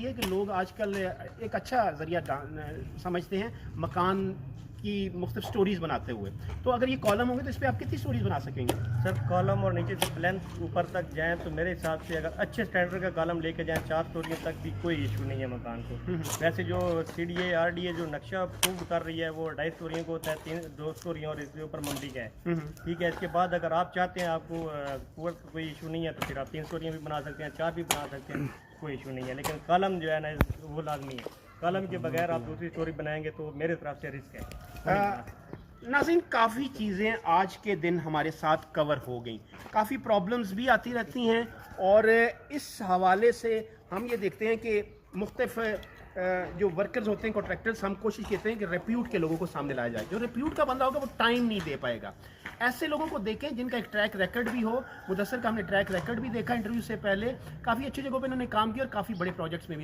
یہ ہے کہ لوگ آج کل ایک اچھا ذریعہ سمجھتے ہیں مکان کی مختلف سٹوریز بناتے ہوئے. تو اگر یہ کالم ہوں گے تو اس پہ آپ کتنی سٹوریز بنا سکیں گے؟ سر کالم اور نیچے سے پلینتھ اوپر تک جائیں تو میرے حساب سے اگر اچھے سٹینڈرڈ کا کالم لے کے جائیں 4 سٹوریوں تک بھی کوئی ایشو نہیں ہے مکان کو. ویسے جو CDA RDA جو نقشہ اپروو کر رہی ہے وہ 2.5 سٹوریوں کو ہوتا ہے, 2 سٹوریوں اور اس کے اوپر منڈی کا ہے. ٹھیک ہے, اس کے بعد اگر آپ چاہتے ہیں آپ کو کوئی ایشو نہیں ہے تو پھر آپ 3 سٹوریاں بھی بنا سکتے ہیں, 4 بھی بنا سکتے ہیں, کوئی ایشو نہیں ہے. لیکن کالم جو ہے نا وہ لازمی ہے. کالم کے بغیر آپ دوسری سٹوری بنائیں گے تو میرے طرف سے رسک ہے. ناظرین, کافی چیزیں آج کے دن ہمارے ساتھ کور ہو گئیں, کافی پرابلمز بھی آتی رہتی ہیں, اور اس حوالے سے ہم یہ دیکھتے ہیں کہ مختلف جو ورکرز ہوتے ہیں کانٹریکٹرز, ہم کوشش کرتے ہیں کہ ریپیوٹ کے لوگوں کو سامنے لایا جائے. جو ریپیوٹ کا بندہ ہوگا وہ ٹائم نہیں دے پائے گا. ایسے لوگوں کو دیکھیں جن کا ایک ٹریک ریکرڈ بھی ہو. مدثر کا ہم نے ٹریک ریکرڈ بھی دیکھا انٹرویو سے پہلے, کافی اچھی جگہوں پہ انہوں نے کام کیا اور کافی بڑے پروجیکٹس میں بھی